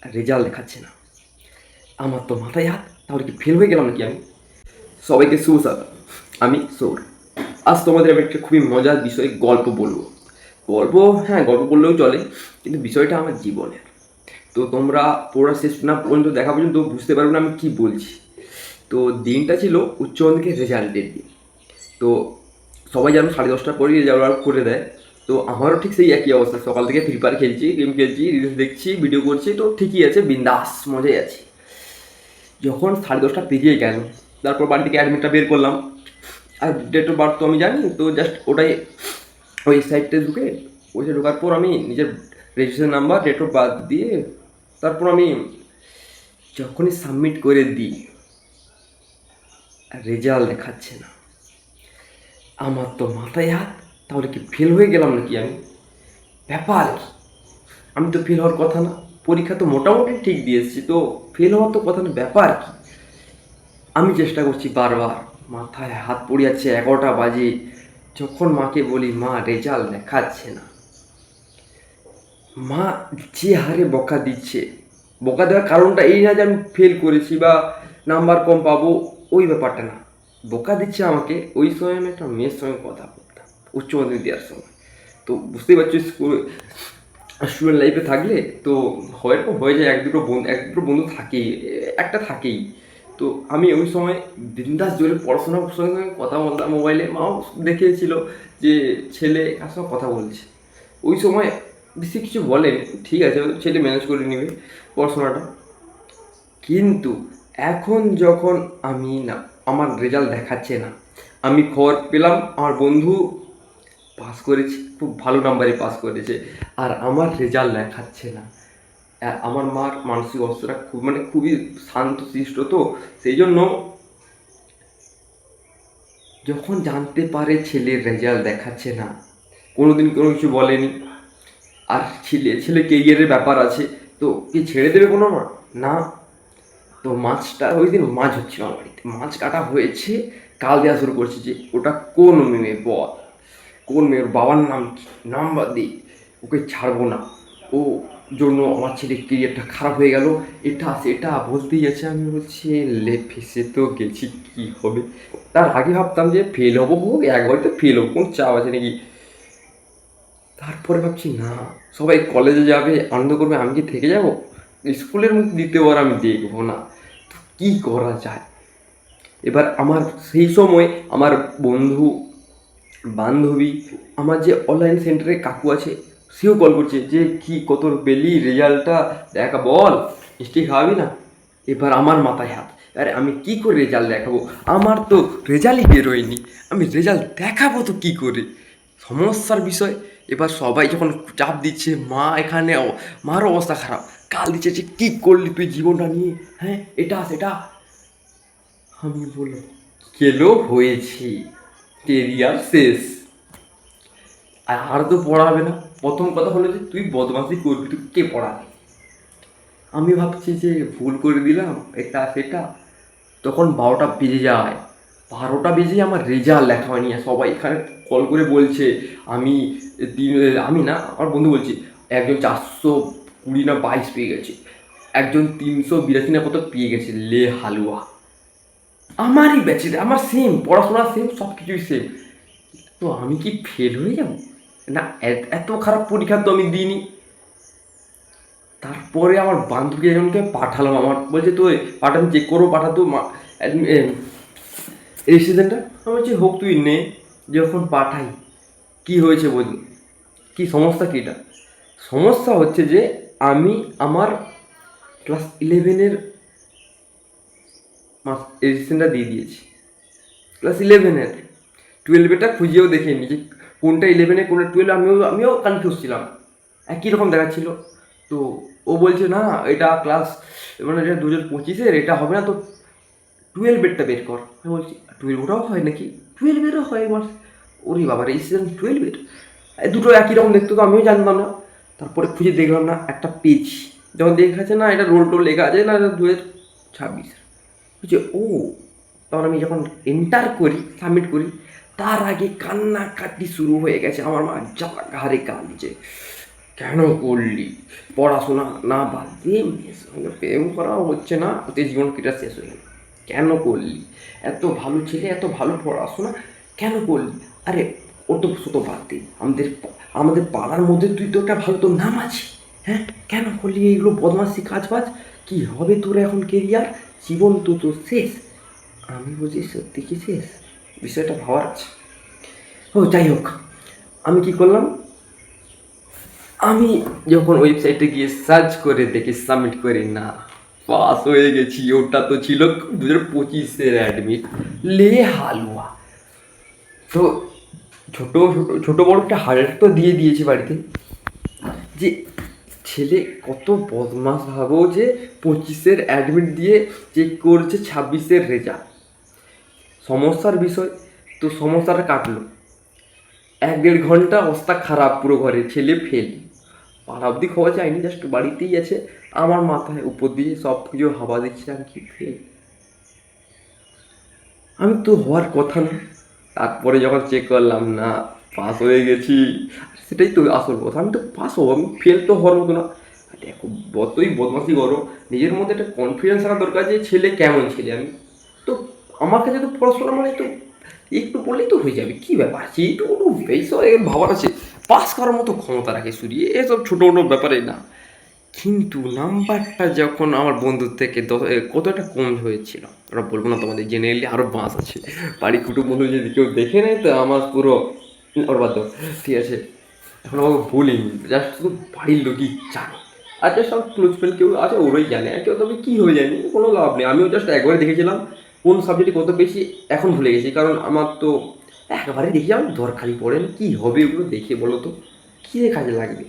Result দেখাচ্ছে না। আমার তো মাথায় হাত, তাহলে কি ফেল হয়ে গেলাম নাকি আমি? সবাইকে সুস্বাগতম। আমি সৌর। আজ তোমাদের আমি একটা খুবই মজার বিষয়ে গল্প বলবো। গল্প, হ্যাঁ, গল্প বললেও চলে, কিন্তু বিষয়টা আমার জীবনের। তো তোমরা পুরো শেষ না পর্যন্ত দেখা পর্যন্ত বুঝতে পারবে না আমি কী বলছি। তো দিনটা ছিল উচ্চ মাধ্যমিকের রেজাল্টের দিন। তো সবাই যেন 10:30টার পরেই রেজাল্ট আউট করে দেয়। তো আমারও ঠিক সেই একই অবস্থা। সকাল থেকে ফ্রি ফায়ার খেলছি, গেম খেলছি, রিলস দেখছি, ভিডিও করছি, তো ঠিকই আছে, বিন্দাস মজাই আছি। যখন 10:30 পেরিয়ে গেল, তারপর বাড়ি থেকে অ্যাডমিটটা বের করলাম। আর ডেট অফ বার্থ তো আমি জানি, তো জাস্ট ওটাই ওই সাইটটা ঢুকে, ওইটা ঢোকার পর আমি নিজের registration number, date of birth দিয়ে তারপর আমি যখনই সাবমিট করে দিই, রেজাল্ট দেখাচ্ছে না। আমার তো মাথায় হাত, তাহলে কি ফেল হয়ে গেলাম নাকি আমি? ব্যাপার কি? আমি তো ফেল হওয়ার কথা না। পরীক্ষা তো মোটামুটি ঠিক দিয়ে এসেছি, তো ফেল হওয়ার তো কথা না। ব্যাপার কি? আমি চেষ্টা করছি বারবার, মাথায় হাত পড়ে যাচ্ছে। 11টা বাজে, যখন মাকে বলি মা রেজাল্ট দেখাচ্ছে না, মা যে হারে বকা দিচ্ছে। বকা দেওয়ার কারণটা এই না যে আমি ফেল করেছি বা নাম্বার কম পাবো, ওই ব্যাপারটা না। বকা দিচ্ছে আমাকে। ওই সময় আমি একটা মেয়ের সঙ্গে কথা বলতাম উচ্চ মাধ্যমিক দেওয়ার সময়। তো বুঝতেই পারছি, স্টুডেন্ট লাইফে থাকলে তো হয়তো হয়ে যায়, এক দুটো বন্ধু থাকেই, একটা থাকেই। তো আমি ওই সময় বিন্দাস জোরে পড়াশোনার সঙ্গে সঙ্গে কথা বলতাম মোবাইলে। মাও দেখেছিল যে ছেলে কার সঙ্গে কথা বলছে। ওই সময় বেশি কিছু বলেনি, ঠিক আছে ছেলে ম্যানেজ করে নেবে পড়াশোনাটা। কিন্তু এখন যখন আমি না, আমার রেজাল্ট দেখাচ্ছে না, আমি খবর পেলাম আমার বন্ধু পাস করেছে, খুব ভালো নাম্বারে পাস করেছে, আর আমার রেজাল্ট দেখাচ্ছে না। আমার মার মানসিক অবস্থাটা খুবই শান্ত শিষ্ট। তো সেই জন্য যখন জানতে পারে ছেলের রেজাল্ট দেখাচ্ছে না, কোনোদিন কোনো কিছু বলেনি। আর ছেলে কেরিয়ারের ব্যাপার আছে, তো কি ছেড়ে দেবে কোনো মা? না। তো মাছটা ওই দিন মাছ হচ্ছিল আমার বাড়িতে, মাছ কাটা হয়েছে। কাল দেওয়া শুরু করছে যে ওটা কোন মেয়ে বল, কোন মেয়ের বাবার নাম কি, নাম্বার দিই, ওকে ছাড়বো না। ও জন্য আমার ছেলের কেরিয়ারটা খারাপ হয়ে গেল, এটা সেটা বলতেই যাচ্ছে। আমি বলছি লে ফেসে তো গেছি, কী হবে। তার আগে ভাবতাম যে ফেল হবো, হোক একবার তো ফেল হবো, কোনো চাপ আছে নাকি। তারপরে ভাবছি না, সবাই কলেজে যাবে, আনন্দ করবে, আমি কি থেকে যাব? স্কুলের মুখ দ্বিতীয়বার আমি দেখবো না। তো কী করা যায়? এবার আমার সেই সময় আমার বন্ধু বান্ধবী, আমার যে অনলাইন সেন্টারে কাকু আছে, সেও কল করছে যে কি কত পেলি, রেজাল্টটা দেখা বল, মিষ্টি খাওয়াবি না? এবার আমার মাথায় হাত, আরে আমি কি করে রেজাল্ট দেখাবো? আমার তো রেজাল্টই বেরোয়নি, আমি রেজাল্ট দেখাবো তো কি করে? সমস্যার বিষয়। এবার সবাই যখন চাপ দিচ্ছে, মা এখানে, মার অবস্থা খারাপ, কাল দিচ্ছে যে কী করলি তুই জীবনটা নিয়ে, হ্যাঁ এটা সেটা। আমি বললাম কেলো হয়েছি, কেরিয়ার শেষ, আর তো পড়াবে না। প্রথম কথা হলো যে তুই বদমাশি করবি, তুই কে পড়াবে? আমি ভাবছি যে ভুল করে দিলাম এটা সেটা। তখন 12টা বেজে যায়। 12টা বেজে আমার রেজাল্ট লেখা হয়নি, আর সবাই এখানে কল করে বলছে। আমি আমি না, আমার বন্ধু বলছি একজন 420 না 22 পেয়ে গেছে, একজন 382 না কত পেয়ে গেছে, লে হালুয়া। আমারই ব্যাচে, আমার সেম পড়াশোনা, সেম সব কিছুই সেম। তো আমি কি ফেল হয়ে যাব? না, এত খারাপ পরীক্ষা তো আমি দিইনি। তারপরে আমার বান্ধবী একজনকে পাঠালাম, আমার বলছে তুই পাঠান, চেক করো, পাঠাতো রেজিস্ট্রেশনটা। আমি বলছি হোক, তুই নে। যখন পাঠাই, কি হয়েছে বলি, কি সমস্যা, কী এটা? সমস্যা হচ্ছে যে আমি আমার ক্লাস 11-এর রেজিস্ট্রেশনটা দিয়ে দিয়েছি, ক্লাস 11-এর। 12-এটা খুঁজেও দেখিনি যে কোনটা 11, কোনটা 12। আমিও কনফিউজ ছিলাম, একই রকম দেখাচ্ছিল। তো ও বলছে না, এটা ক্লাস মানে এটা 2025-এর, এটা হবে না, তো 12-এরটা বের কর। আমি বলছি 12-ওটাও হয় নাকি? 12-এরও হয় এবার? ওরে বাবা, রেজিস্ট্রেশন 12-এর, দুটো একই রকম দেখতে, তো আমিও জানতাম না। তারপরে খুঁজে দেখলাম না, একটা পেজ যখন দেখাচ্ছে না, এটা রোল টোল লেখা আছে না, এটা 2026। বুঝছে ও। তখন আমি যখন এন্টার করি, সাবমিট করি, তার আগে কান্নাকাটি শুরু হয়ে গেছে। আমার মা যা ঘাড়ে কাঁদছে, কেন করলি? পড়াশোনা না বাদ দিয়ে মেয়ের সঙ্গে প্রেম করা হচ্ছে না, ওতে জীবন কেটে শেষ হয়ে গেল। কেন করলি? এত ভালো ছেলে, এত ভালো পড়াশোনা, কেন করলি? আরে ও তো ছোট বাদ দে, আমাদের পাড়ার মধ্যে তুই তো একটা ভালো তোর নাম আছে। হ্যাঁ, কেন করলি এইগুলো বদমাশি কাজ বাজ? কী হবে তোর এখন কেরিয়ার? জীবন তো তোর শেষ। আমি বলছি সত্যি কি শেষ? বিষয়টা ভাবার আছে। ও যাই হোক, আমি কি করলাম, আমি যখন ওয়েবসাইটে গিয়ে সার্চ করে দেখি, সাবমিট করি, না পাস হয়ে গেছি। ওটা তো ছিল 2025-এর অ্যাডমিট, লে হালুয়া। তো ছোট ছোট ছোটো বড় একটা হার্ট তো দিয়ে দিয়েছি বাড়িতে, যে ছেলে কত বদমাস ভাবো, যে 25-এর অ্যাডমিট দিয়ে চেক করছে 26-এর রেজাল্ট। সমস্যার বিষয়, তো সমস্যাটা কাটলো। 1-1.5 ঘন্টা অবস্থা খারাপ পুরো ঘরে, ছেলে ফেল। পাড়া অব্দি খবর যায়নি, জাস্ট বাড়িতেই আছে। আমার মাথায় উপর দিয়ে সব কিছু হাওয়া দিচ্ছে, আমি কি ফেল? আমি তো হওয়ার কথা না। তারপরে যখন চেক করলাম, না পাস হয়ে গেছি। সেটাই তো আসল কথা, আমি তো পাস হবো, আমি ফেল তো হওয়ার মতো না। দেখো, যতই বদমাশি করো, নিজের মধ্যে একটা কনফিডেন্স থাকা দরকার যে ছেলে কেমন ছেলে আমি। তো আমার কাছে তো পড়াশোনা মানে তো একটু পড়লেই তো হয়ে যাবে, কী ব্যাপার আছে, এইটুকু এইসব ভাবার আছে। পাস করার মতো ক্ষমতা রাখে সূর্য, এসব ছোটো মোটো ব্যাপারে না। কিন্তু নাম্বারটা যখন আমার বন্ধুর থেকে কত একটা কম হয়েছিল, ওরা বলবো না তোমাদের, জেনারেলি আরও বাস আছে। বাড়ি কুটুম বন্ধু যদি কেউ দেখে নেয় তো আমার পুরো ওর বাদ দাও, ঠিক আছে। এখন আমাকে বলিনি, জাস্ট শুধু বাড়ির লোকই জানে। আচ্ছা, সব ক্লোজ ফ্রেন্ড কেউ আছে ওরাই জানে, আর কেউ তবে কী হয়ে যায়নি, কোনো লাভ নেই। আমিও জাস্ট একবারে দেখেছিলাম কোন সাবজেক্টে কত বেশি, এখন ভুলে গেছি। কারণ আমার তো একবারে দেখি আমার দরকারই পড়ে না, কী হবে ওগুলো দেখে বলো তো, কী কাজে লাগবে?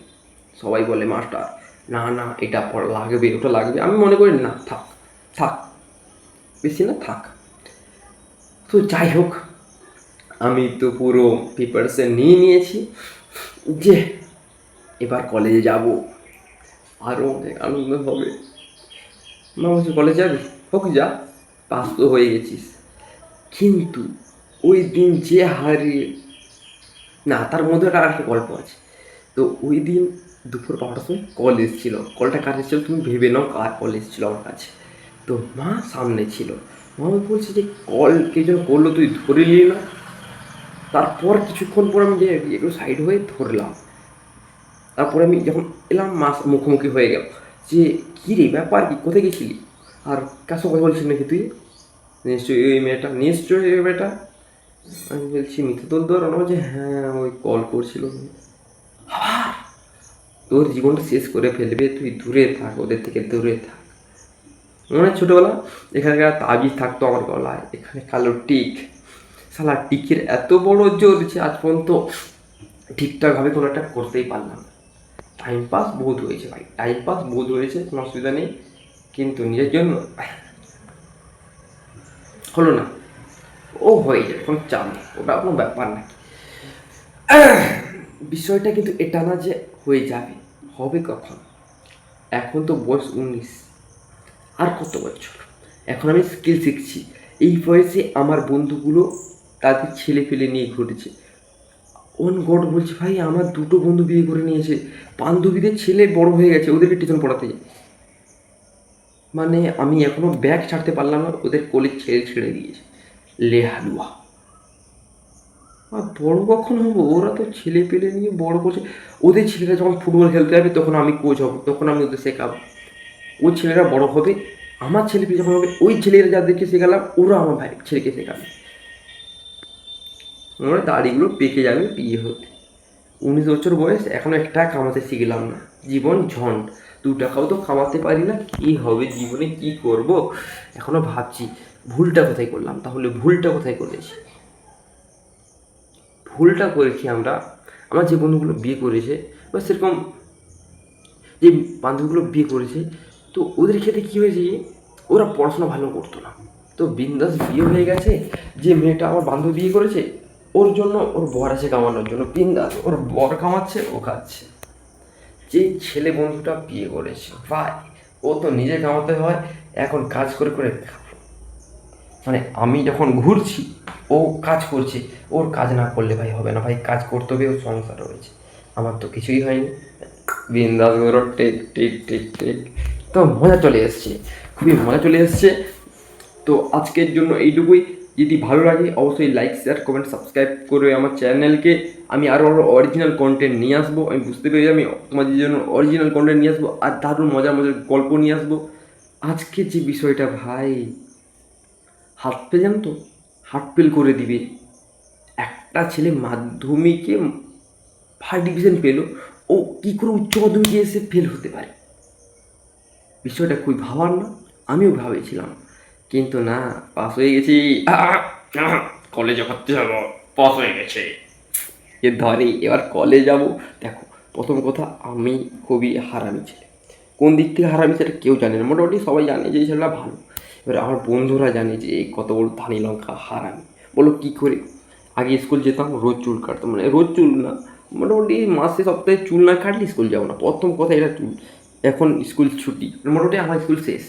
সবাই বলে মাস্টার, না না এটা পড়া লাগবে, ওটা লাগবে। আমি মনে করি না, থাক থাক, বেশি না থাক। তো যাই হোক, আমি তো পুরো প্রিপারেশন নিয়ে নিয়েছি যে এবার কলেজে যাব, আরও অনেক আনন্দ হবে। মা বলছে কলেজ যাবি, হোক যা, পাস তো হয়ে গেছিস। কিন্তু ওই দিন যে হারিয়ে, না তার মধ্যে একটা গল্প আছে। তো ওই দিন দুপুর 12টার সময় কল এসেছিলো। কলটা কার এসেছিলো তুমি ভেবে নাও কার কল এসেছিলো আমার কাছে। তো মা সামনে ছিল, মা বলছে যে কল কে যেন করলো, তুই ধরে নিলি না? তারপর কিছুক্ষণ পর আমি যে একটু সাইড হয়ে ধরলাম। তারপরে আমি যখন এলাম, মা মুখোমুখি হয়ে গেল যে কী রে ব্যাপার, কি কোথায় গেছিলি, আর কার সঙ্গে কথা বলছিস নাকি তুই? নিশ্চয়ই ওই মেয়েটা, নিশ্চয়ই ওই মেয়েটা। আমি বলছি মিথ্যে তোর দর, ওরা বলছে হ্যাঁ ওই কল করছিল। তোর জীবনটা শেষ করে ফেলবে, তুই দূরে থাক, ওদের থেকে দূরে থাক। মনে ছোটোবেলা এখানে একটা তাবিজ থাকতো আমার গলায়, এখানে কালো টিক। শালা টিকের এত বড় জোর যে আজ পর্যন্ত ঠিকঠাকভাবে কোনো একটা করতেই পারলাম না। টাইম পাস বহুত হয়েছে ভাই, টাইম পাস বহুত হয়েছে, কোনো অসুবিধা নেই। কিন্তু নিজের জন্য হলো না। ও হয়ে যাবে, কোনো চাপ নেই, ওটা কোনো ব্যাপার নাকি। বিষয়টা কিন্তু এটা না যে হয়ে যাবে, হবে কখন? এখন তো বয়স 19, আর কত বছর? এখন আমি স্কিল শিখছি। এই বয়সে আমার বন্ধুগুলো তাদের ছেলে ফেলে নিয়ে ঘুরেছে। অন গড বলছি ভাই, আমার 2টো বন্ধু বিয়ে করে নিয়েছে, বান্ধবীদের ছেলে বড় হয়ে গেছে, ওদেরকে টিউশন পড়াতে যায়। মানে আমি এখনও ব্যাগ ছাড়তে পারলাম না, ওদের কোলে ছেড়ে ছেড়ে দিয়েছে, লে হালুয়া। আর বড় কখন হবো? ওরা তো ছেলে পেলে নিয়ে বড় করছে। ওদের ছেলেরা যখন ফুটবল খেলতে যাবে তখন আমি কোচ হব, তখন আমি ওদের শেখাবো। ওই ছেলেরা বড় হবে, আমার ছেলে পেলে যখন হবে, ওই ছেলেরা যাদেরকে শেখালাম ওরা আমার ভাই ছেলেকে শেখাবে। আমার দাড়িগুলো পেকে যাবে বিয়ে হতে। 19 বছর বয়স, এখনও একটা কামাতে শিখলাম না, জীবন ঝন্ড। 2 টাকাও তো কামাতে পারি না, কী হবে জীবনে, কি করব? এখনও ভাবছি ভুলটা কোথায় করলাম, তাহলে ভুলটা কোথায় করেছি? ভুলটা করেছি আমরা, আমার যে বন্ধুগুলো বিয়ে করেছে বা সেরকম যে বান্ধবীগুলো বিয়ে করেছে, তো ওদের ক্ষেত্রে কী হয়েছে, ওরা পড়াশোনা ভালো করতো না, তো বিন্দাস বিয়ে হয়ে গেছে। যে মেয়েটা আমার বান্ধবী বিয়ে করেছে, ওর জন্য ওর বর আছে কামানোর জন্য, বিন্দাস ওর বর কামাচ্ছে, ও খাচ্ছে। যে ছেলে বন্ধুটা বিয়ে করেছে ভাই, ও তো নিজে কামাতে হয়, এখন কাজ করে করে খাবো। মানে আমি যখন ঘুরছি ও কাজ করছে, ওর কাজ না করলে ভাই হবে না ভাই, কাজ করতে হবে, ওর সংসার রয়েছে। আমার তো কিছুই হয়নি, বিন্দাস গুরু, ঠিক ঠিক ঠিক ঠিক। তো মজা চলে এসছে, খুবই মজা চলে এসছে। তো আজকের জন্য এইটুকুই। যদি ভালো লাগে অবশ্যই লাইক শেয়ার কমেন্ট সাবস্ক্রাইব করে আমার চ্যানেলকে। আমি আরও অরিজিনাল কন্টেন্ট নিয়ে আসবো। আমি বুঝতে পেরেছি আমি তোমাদের জন্য অরিজিনাল কন্টেন্ট নিয়ে আসবো, আর দারুণ মজার মজার গল্প নিয়ে আসবো। আজকের যে বিষয়টা ভাই, হার্ট ফেল, জানো তো, হার্ট ফেল করে দিবে। একটা ছেলে মাধ্যমিকে ফার্স্ট ডিভিশন পেলো, ও কী করে উচ্চ মাধ্যমিকে এসে ফেল হতে পারে? বিষয়টা খুবই ভাবার না? আমিও ভাবেছিলাম, কিন্তু না, পাস হয়ে গেছি। কলেজে ভর্তি হবো, পাস হয়ে গেছে। এ ধরে এবার কলেজ যাব। দেখো, প্রথম কথা, আমি খুবই হারামি ছেলে। কোন দিক থেকে হারামি সেটা কেউ জানে না, মোটামুটি সবাই জানে যে এই ছেলেটা ভালো। এবার আমার বন্ধুরা জানে যে এই কত বড় ধানি লঙ্কা হারামি। বলো কী করে? আগে স্কুল যেতাম, রোজ চুল কাটতাম, মানে রোজ চুল না, মোটামুটি মাসে সপ্তাহে চুল না কাটলে স্কুল যাবো না, প্রথম কথা এটা চুল। এখন স্কুল ছুটি, মোটামুটি আমার স্কুল শেষ।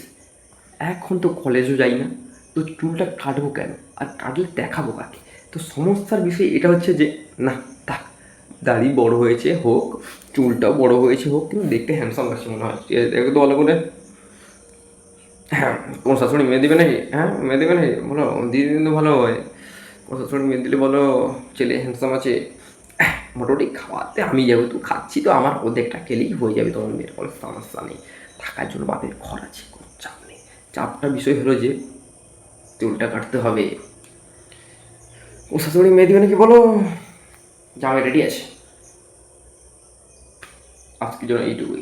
এখন তো কলেজও যাই না, তো চুলটা কাটবো কেন? আর কাটলে দেখাবো কাকে? তো সমস্যার বিষয় এটা হচ্ছে যে, না থাক, দাড়ি বড় হয়েছে হোক, চুলটাও বড় হয়েছে হোক, কিন্তু দেখতে হ্যান্ডসাম লাগছে মনে হয়। দেখো তো ভালো করে। হ্যাঁ, কোন শাশুড়ি মেয়ে দেবে নাকি? হ্যাঁ, মেয়ে দেবে নাকি বলো? দিয়ে দিন তো ভালো হয়। কোন শাশুড়ি মেয়ে দিলে বলো ছেলে হ্যান্ডসাম আছে। মোটামুটি খাওয়াতে আমি যেহেতু খাচ্ছি, তো আমার অর্ধেকটা খেলেই হয়ে যাবে, তোমার মেয়ের কোনো সমস্যা নেই। থাকার জন্য বাপের ঘর আছে, কোনো চাপ নেই। চাপটা বিষয় হলো যে চুলটা কাটতে হবে। ও শাশুড়ি মেয়ে দেবে নাকি বলো? জামাই রেডি আছে। আজকের জন্য এইটুকুই।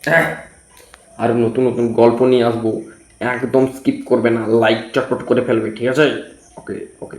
হ্যাঁ, আর নতুন নতুন গল্প নিয়ে আসবো, একদম স্কিপ করবে না, লাইক চটপট করে ফেলবে, ঠিক আছে? ওকে ওকে।